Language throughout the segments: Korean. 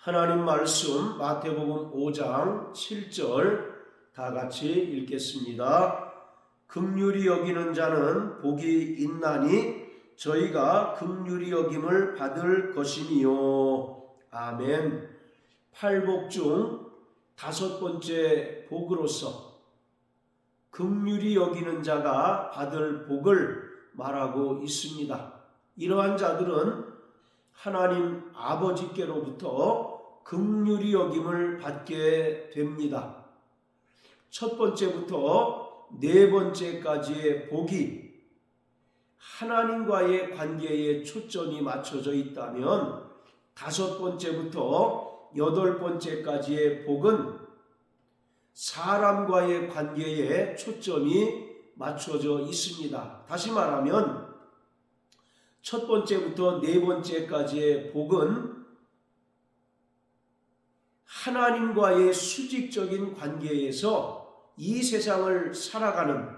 하나님 말씀 마태복음 5장 7절 다 같이 읽겠습니다. 긍휼히 여기는 자는 복이 있나니 저희가 긍휼히 여김을 받을 것이니요. 아멘. 팔복 중 다섯 번째 복으로서 긍휼히 여기는 자가 받을 복을 말하고 있습니다. 이러한 자들은 하나님 아버지께로부터 긍휼히 여김을 받게 됩니다. 첫 번째부터 네 번째까지의 복이 하나님과의 관계에 초점이 맞춰져 있다면 다섯 번째부터 여덟 번째까지의 복은 사람과의 관계에 초점이 맞춰져 있습니다. 다시 말하면 첫 번째부터 네 번째까지의 복은 하나님과의 수직적인 관계에서 이 세상을 살아가는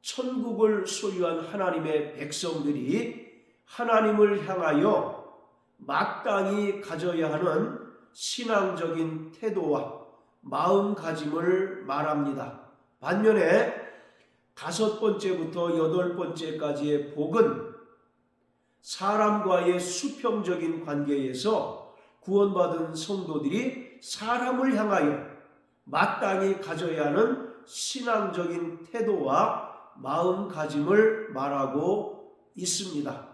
천국을 소유한 하나님의 백성들이 하나님을 향하여 마땅히 가져야 하는 신앙적인 태도와 마음가짐을 말합니다. 반면에 다섯 번째부터 여덟 번째까지의 복은 사람과의 수평적인 관계에서 구원받은 성도들이 사람을 향하여 마땅히 가져야 하는 신앙적인 태도와 마음가짐을 말하고 있습니다.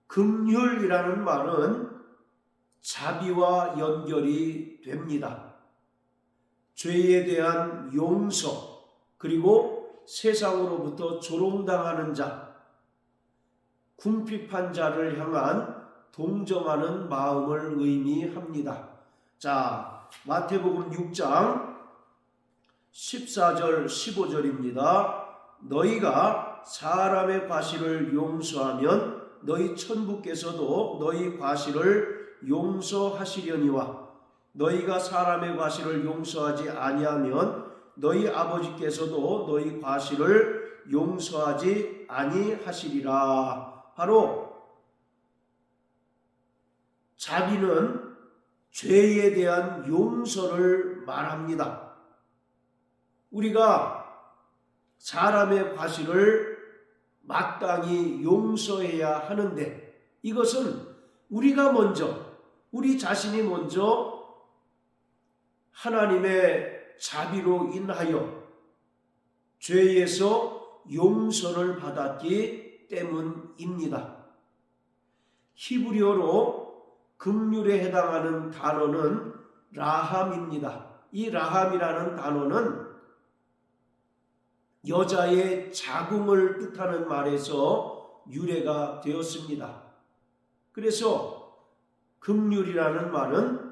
긍휼이라는 말은 자비와 연결이 됩니다. 죄에 대한 용서, 그리고 세상으로부터 조롱당하는 자, 궁핍한 자를 향한 동정하는 마음을 의미합니다. 자, 마태복음 6장 14절 15절입니다. 너희가 사람의 과실을 용서하면 너희 천부께서도 너희 과실을 용서하시려니와 너희가 사람의 과실을 용서하지 아니하면 너희 아버지께서도 너희 과실을 용서하지 아니하시리라. 바로 자비는 죄에 대한 용서를 말합니다. 우리가 사람의 과실을 마땅히 용서해야 하는데 이것은 우리가 먼저, 우리 자신이 먼저 하나님의 자비로 인하여 죄에서 용서를 받았기 때문입니다. 히브리어로 긍휼에 해당하는 단어는 라함입니다. 이 라함이라는 단어는 여자의 자궁을 뜻하는 말에서 유래가 되었습니다. 그래서 긍휼이라는 말은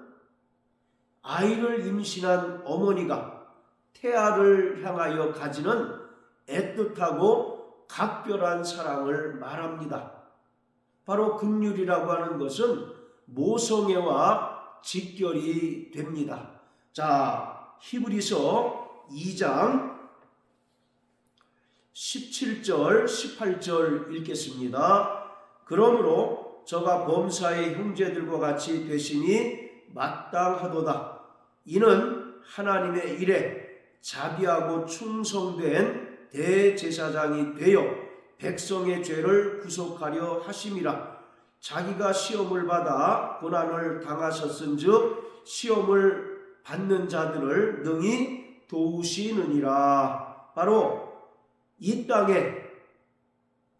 아이를 임신한 어머니가 태아를 향하여 가지는 애틋하고 각별한 사랑을 말합니다. 바로 긍휼이라고 하는 것은 모성애와 직결이 됩니다. 자, 히브리서 2장 17절 18절 읽겠습니다. 그러므로 저가 범사의 형제들과 같이 되심이 마땅하도다. 이는 하나님의 일에 자비하고 충성된 대제사장이 되어 백성의 죄를 구속하려 하심이라. 자기가 시험을 받아 고난을 당하셨은즉 시험을 받는 자들을 능히 도우시느니라. 바로 이 땅에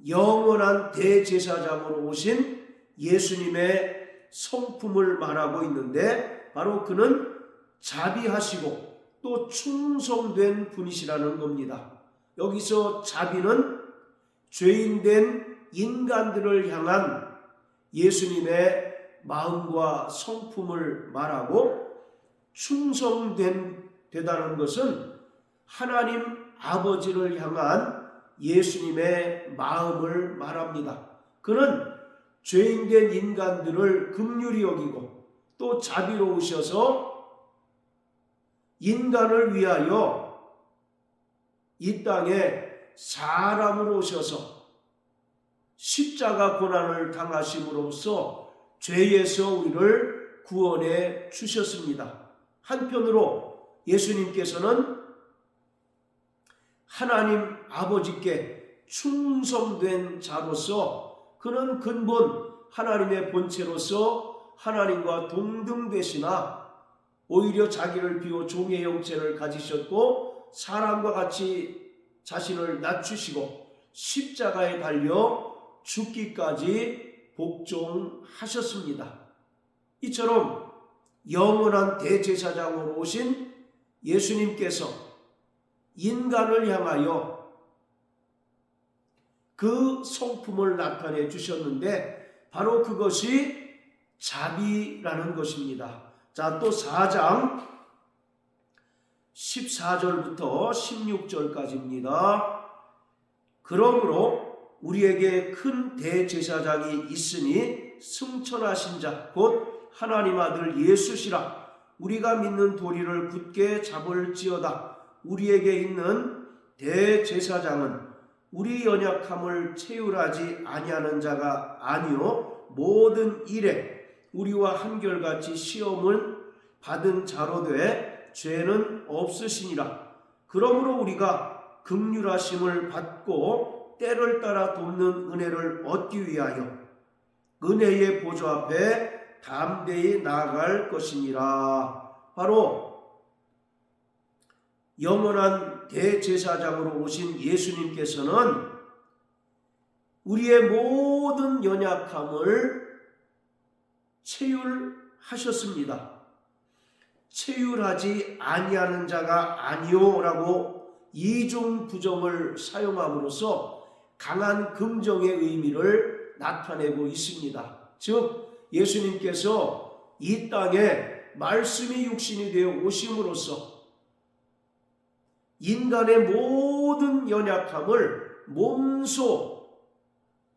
영원한 대제사장으로 오신 예수님의 성품을 말하고 있는데 바로 그는 자비하시고 또 충성된 분이시라는 겁니다. 여기서 자비는 죄인된 인간들을 향한 예수님의 마음과 성품을 말하고 충성되다는 것은 하나님 아버지를 향한 예수님의 마음을 말합니다. 그는 죄인된 인간들을 긍휼히 여기고 또 자비로우셔서 인간을 위하여 이 땅에 사람으로 오셔서 십자가 고난을 당하심으로써 죄에서 우리를 구원해 주셨습니다. 한편으로 예수님께서는 하나님 아버지께 충성된 자로서 그는 근본 하나님의 본체로서 하나님과 동등되시나 오히려 자기를 비워 종의 형체를 가지셨고 사람과 같이 자신을 낮추시고 십자가에 달려 죽기까지 복종하셨습니다. 이처럼 영원한 대제사장으로 오신 예수님께서 인간을 향하여 그 성품을 나타내 주셨는데 바로 그것이 자비라는 것입니다. 자, 또 4장 14절부터 16절까지입니다. 그러므로 우리에게 큰 대제사장이 있으니 승천하신 자 곧 하나님 아들 예수시라. 우리가 믿는 도리를 굳게 잡을지어다. 우리에게 있는 대제사장은 우리 연약함을 채울하지 아니하는 자가 아니요 모든 일에 우리와 한결같이 시험을 받은 자로 돼 죄는 없으시니라. 그러므로 우리가 긍휼하심을 받고 때를 따라 돕는 은혜를 얻기 위하여 은혜의 보좌 앞에 담대히 나아갈 것이니라. 바로 영원한 대제사장으로 오신 예수님께서는 우리의 모든 연약함을 체휼하셨습니다. 체휼하지 아니하는 자가 아니오라고 이중 부정을 사용함으로써 강한 긍정의 의미를 나타내고 있습니다. 즉 예수님께서 이 땅에 말씀이 육신이 되어 오심으로써 인간의 모든 연약함을 몸소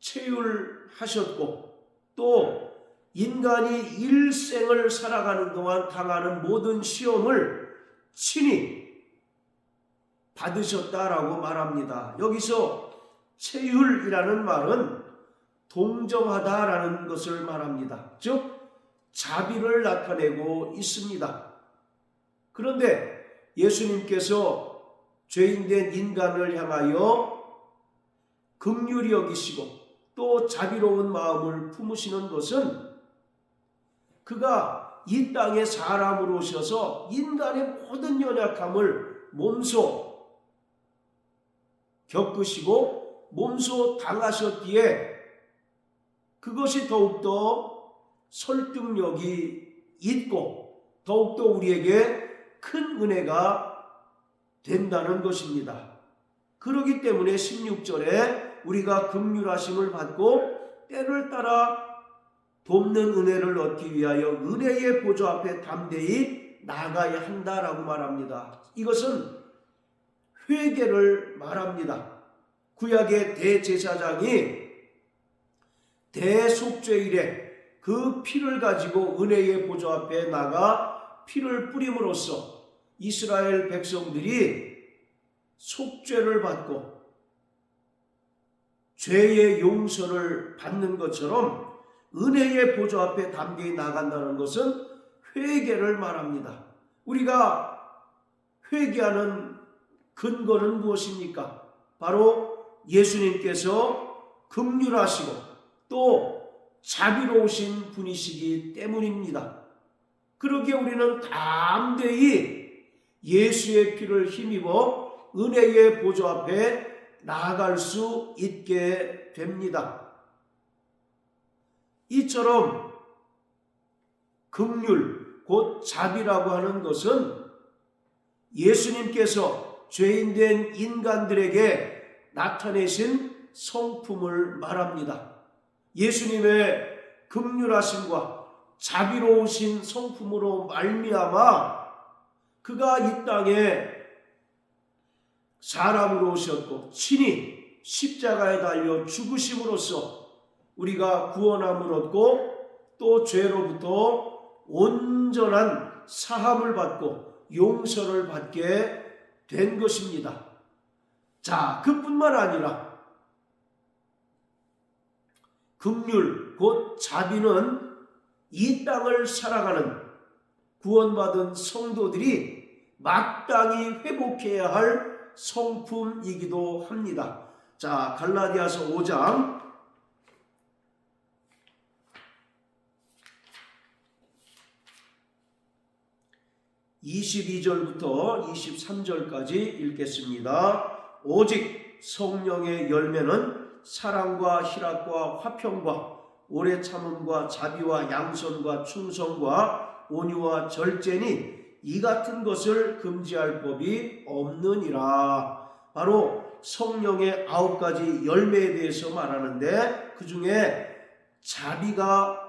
체휼하셨고 또 인간이 일생을 살아가는 동안 당하는 모든 시험을 친히 받으셨다라고 말합니다. 여기서 체휼이라는 말은 동정하다라는 것을 말합니다. 즉 자비를 나타내고 있습니다. 그런데 예수님께서 죄인된 인간을 향하여 긍휼히 여기시고 또 자비로운 마음을 품으시는 것은 그가 이 땅에 사람으로 오셔서 인간의 모든 연약함을 몸소 겪으시고 몸소 당하셨기에 그것이 더욱더 설득력이 있고 더욱더 우리에게 큰 은혜가 된다는 것입니다. 그렇기 때문에 16절에 우리가 긍휼하심을 받고 때를 따라 돕는 은혜를 얻기 위하여 은혜의 보좌 앞에 담대히 나가야 한다라고 말합니다. 이것은 회개를 말합니다. 구약의 대제사장이 대속죄일에 그 피를 가지고 은혜의 보좌 앞에 나가 피를 뿌림으로써 이스라엘 백성들이 속죄를 받고 죄의 용서를 받는 것처럼 은혜의 보좌 앞에 담대히 나간다는 것은 회개를 말합니다. 우리가 회개하는 근거는 무엇입니까? 바로 예수님께서 긍휼하시고 또 자비로우신 분이시기 때문입니다. 그러기에 우리는 담대히 예수의 피를 힘입어 은혜의 보좌 앞에 나아갈 수 있게 됩니다. 이처럼 긍휼 곧 자비라고 하는 것은 예수님께서 죄인된 인간들에게 나타내신 성품을 말합니다. 예수님의 긍휼하심과 자비로우신 성품으로 말미암아 그가 이 땅에 사람으로 오셨고 친히 십자가에 달려 죽으심으로써 우리가 구원함을 얻고 또 죄로부터 온전한 사함을 받고 용서를 받게 된 것입니다. 자, 그뿐만 아니라 긍휼 곧 자비는 이 땅을 살아가는 구원받은 성도들이 마땅히 회복해야 할 성품이기도 합니다. 자, 갈라디아서 5장 22절부터 23절까지 읽겠습니다. 오직 성령의 열매는 사랑과 희락과 화평과 오래 참음과 자비와 양선과 충성과 온유와 절제니 이 같은 것을 금지할 법이 없느니라. 바로 성령의 9가지 열매에 대해서 말하는데 그 중에 자비가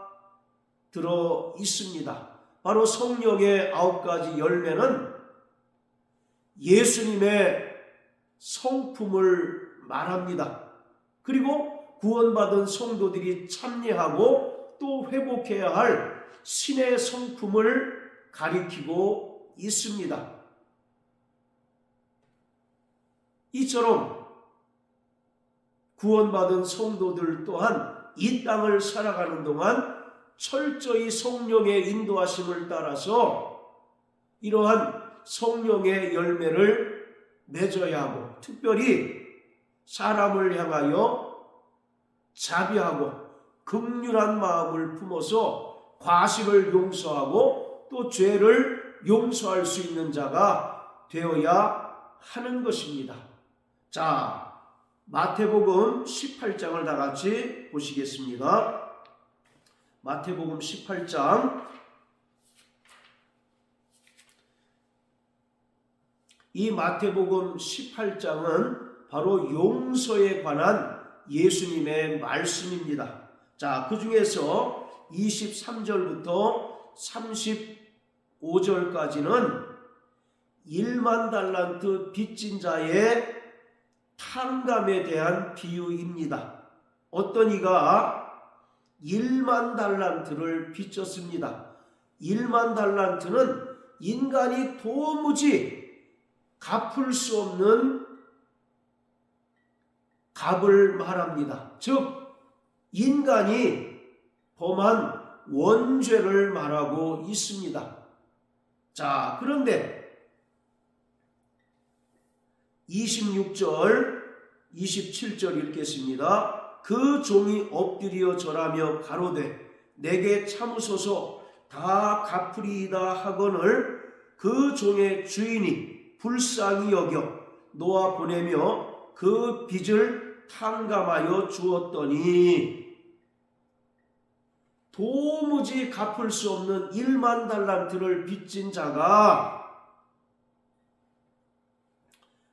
들어 있습니다. 바로 성령의 9가지 열매는 예수님의 성품을 말합니다. 그리고 구원받은 성도들이 참여하고 또 회복해야 할 신의 성품을 가리키고 있습니다. 이처럼 구원받은 성도들 또한 이 땅을 살아가는 동안 철저히 성령의 인도하심을 따라서 이러한 성령의 열매를 맺어야 하고, 특별히 사람을 향하여 자비하고 긍휼한 마음을 품어서 과실을 용서하고 또 죄를 용서할 수 있는 자가 되어야 하는 것입니다. 자, 마태복음 18장을 다 같이 보시겠습니다. 마태복음 18장, 이 마태복음 18장은 바로 용서에 관한 예수님의 말씀입니다. 자, 그 중에서 23절부터 35절까지는 1만 달란트 빚진 자의 탕감에 대한 비유입니다. 어떤 이가 1만 달란트를 빚졌습니다. 1만 달란트는 인간이 도무지 갚을 수 없는 값을 말합니다. 즉 인간이 범한 원죄를 말하고 있습니다. 자, 그런데 26절, 27절 읽겠습니다. 그 종이 엎드려 절하며 가로되 내게 참으소서 다 갚으리이다 하거늘 그 종의 주인이 불쌍히 여겨 놓아 보내며 그 빚을 탕감하여 주었더니 도무지 갚을 수 없는 1만 달란트를 빚진 자가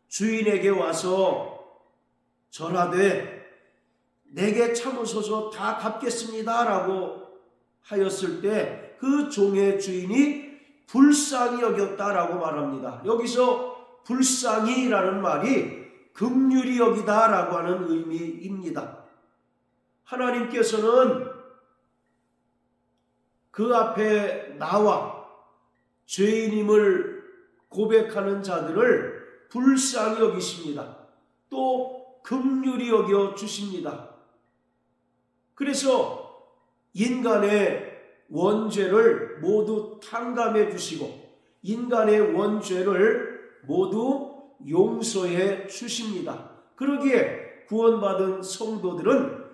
주인에게 와서 절하되 내게 참으소서 다 갚겠습니다 라고 하였을 때 그 종의 주인이 불쌍히 여겼다라고 말합니다. 여기서 불쌍히라는 말이 긍휼히 여기다 라고 하는 의미입니다. 하나님께서는 그 앞에 나와 죄인임을 고백하는 자들을 불쌍히 여기십니다. 또 긍휼히 여겨 주십니다. 그래서 인간의 원죄를 모두 탕감해 주시고 인간의 원죄를 모두 용서해 주십니다. 그러기에 구원받은 성도들은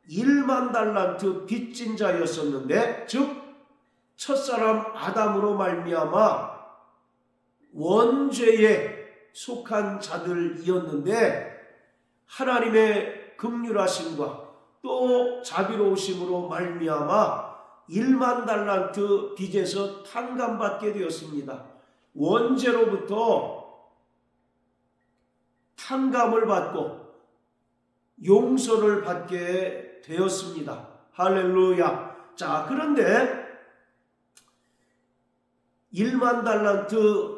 1만 달란트 빚진 자였었는데, 즉 첫사람 아담으로 말미암아 원죄에 속한 자들이었는데 하나님의 긍휼하심과 또 자비로우심으로 말미암아 1만 달란트 빚에서 탕감받게 되었습니다. 원죄로부터 탕감을 받고 용서를 받게 되었습니다. 할렐루야. 자, 그런데 1만 달란트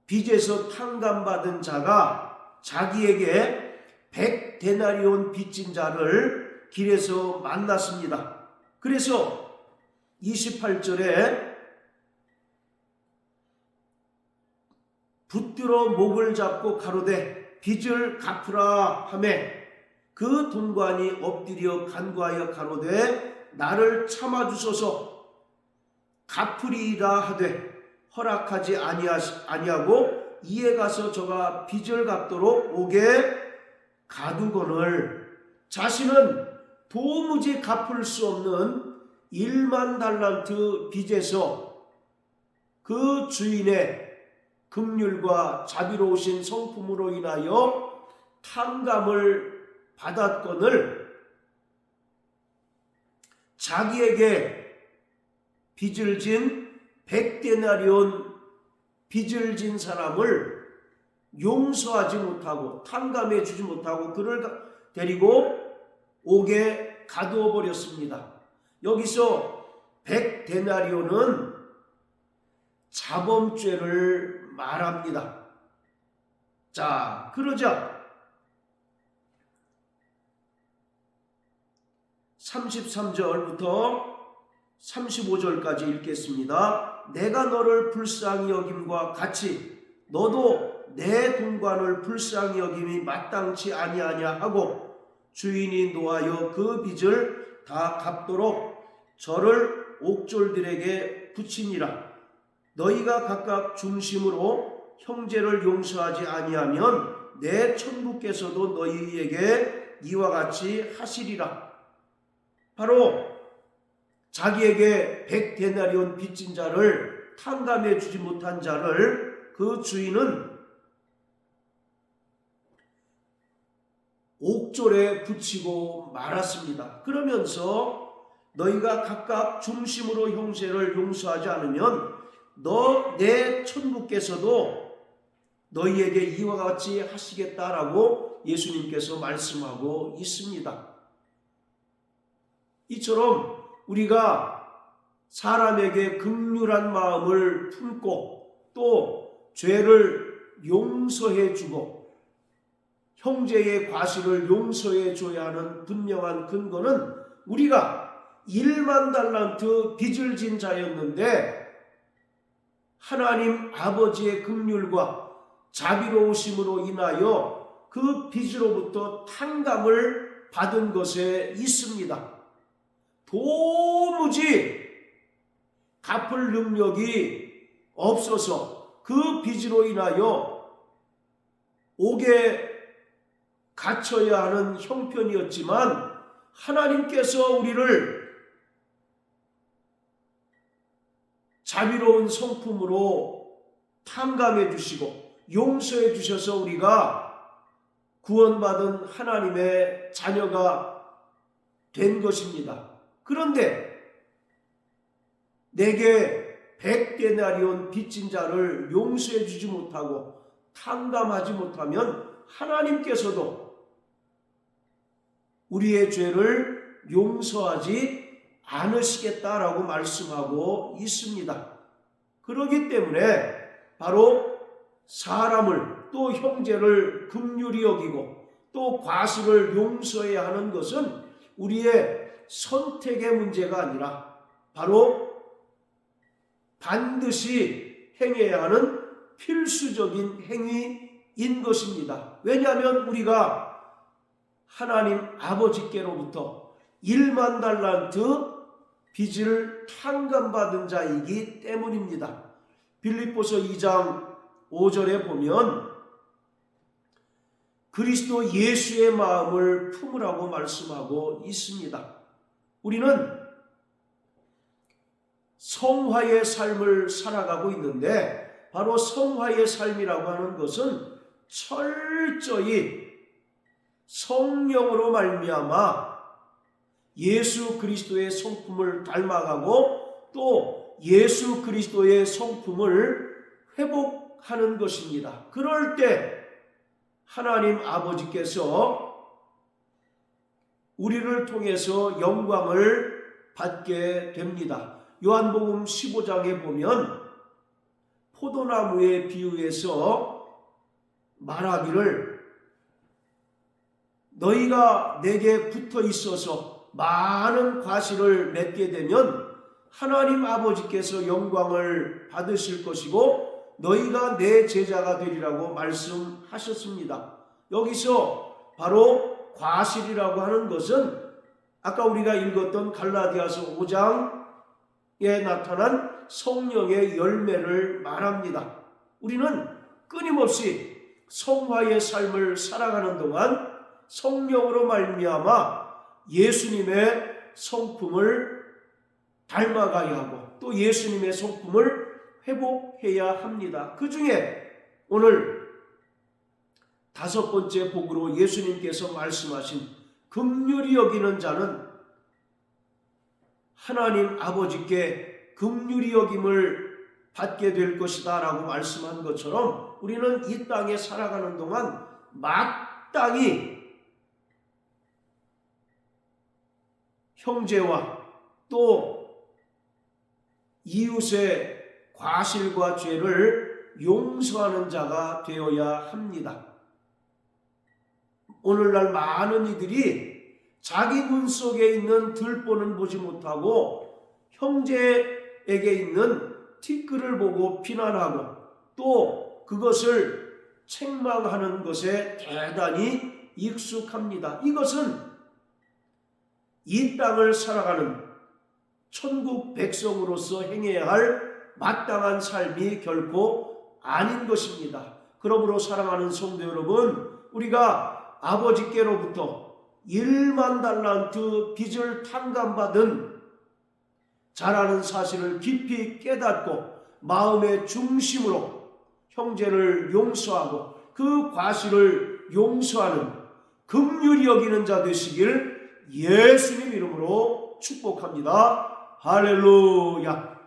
빚에서 탕감받은 자가 자기에게 100데나리온 빚진 자를 길에서 만났습니다. 그래서 28절에 붙들어 목을 잡고 가로되 빚을 갚으라 하매 그 동관이 엎드려 간구하여 가로되 나를 참아주소서. 갚으리이다 하되 허락하지 아니하고 이에 가서 저가 빚을 갚도록 옥에 가두거늘 자신은 도무지 갚을 수 없는 1만 달란트 빚에서 그 주인의 긍휼과 자비로우신 성품으로 인하여 탕감을 받았거늘 자기에게 빚을 진 100데나리온 빚을 진 사람을 용서하지 못하고 탕감해 주지 못하고 그를 데리고 옥에 가두어 버렸습니다. 여기서 100데나리온은 자범죄를 말합니다. 자, 그러자 33절부터 35절까지 읽겠습니다. 내가 너를 불쌍히 여김과 같이 너도 내 동관을 불쌍히 여김이 마땅치 아니하냐 하고 주인이 노하여 그 빚을 다 갚도록 저를 옥졸들에게 붙이니라. 너희가 각각 중심으로 형제를 용서하지 아니하면 내 천부께서도 너희에게 이와 같이 하시리라. 바로 자기에게 100데나리온 빚진 자를 탕감해 주지 못한 자를 그 주인은 옥졸에 붙이고 말았습니다. 그러면서 너희가 각각 중심으로 형제를 용서하지 않으면 내 천부께서도 너희에게 이와 같이 하시겠다라고 예수님께서 말씀하고 있습니다. 이처럼 우리가 사람에게 긍휼한 마음을 품고 또 죄를 용서해 주고 형제의 과실을 용서해 줘야 하는 분명한 근거는 우리가 1만 달란트 빚을 진 자였는데 하나님 아버지의 긍휼과 자비로우심으로 인하여 그 빚으로부터 탕감을 받은 것에 있습니다. 도무지 갚을 능력이 없어서 그 빚으로 인하여 옥에 갇혀야 하는 형편이었지만 하나님께서 우리를 자비로운 성품으로 탕감해 주시고 용서해 주셔서 우리가 구원받은 하나님의 자녀가 된 것입니다. 그런데 내게 100데나리온 빚진 자를 용서해 주지 못하고 탕감하지 못하면 하나님께서도 우리의 죄를 용서하지 않으시겠다라고 말씀하고 있습니다. 그렇기 때문에 바로 사람을 또 형제를 긍휼히 여기고 또 과실을 용서해야 하는 것은 우리의 선택의 문제가 아니라 바로 반드시 행해야 하는 필수적인 행위인 것입니다. 왜냐하면 우리가 하나님 아버지께로부터 1만 달란트 빚을 탕감받은 자이기 때문입니다. 빌립보서 2장 5절에 보면 그리스도 예수의 마음을 품으라고 말씀하고 있습니다. 우리는 성화의 삶을 살아가고 있는데 바로 성화의 삶이라고 하는 것은 철저히 성령으로 말미암아 예수 그리스도의 성품을 닮아가고 또 예수 그리스도의 성품을 회복하는 것입니다. 그럴 때 하나님 아버지께서 우리를 통해서 영광을 받게 됩니다. 요한복음 15장에 보면 포도나무에 비유해서 말하기를 너희가 내게 붙어 있어서 많은 과실을 맺게 되면 하나님 아버지께서 영광을 받으실 것이고 너희가 내 제자가 되리라고 말씀하셨습니다. 여기서 바로 과실이라고 하는 것은 아까 우리가 읽었던 갈라디아서 5장에 나타난 성령의 열매를 말합니다. 우리는 끊임없이 성화의 삶을 살아가는 동안 성령으로 말미암아 예수님의 성품을 닮아가야 하고 또 예수님의 성품을 회복해야 합니다. 그 중에 오늘 5번째 복으로 예수님께서 말씀하신 긍휼히 여기는 자는 하나님 아버지께 긍휼히 여김을 받게 될 것이다 라고 말씀한 것처럼 우리는 이 땅에 살아가는 동안 마땅히 형제와 또 이웃의 과실과 죄를 용서하는 자가 되어야 합니다. 오늘날 많은 이들이 자기 눈 속에 있는 들보는 보지 못하고 형제에게 있는 티끌을 보고 비난하고 또 그것을 책망하는 것에 대단히 익숙합니다. 이것은 이 땅을 살아가는 천국 백성으로서 행해야 할 마땅한 삶이 결코 아닌 것입니다. 그러므로 사랑하는 성도 여러분, 우리가 아버지께로부터 1만 달란트 빚을 탕감받은 자라는 사실을 깊이 깨닫고 마음의 중심으로 형제를 용서하고 그 과실을 용서하는 긍휼히 여기는 자 되시길 예수님 이름으로 축복합니다. 할렐루야.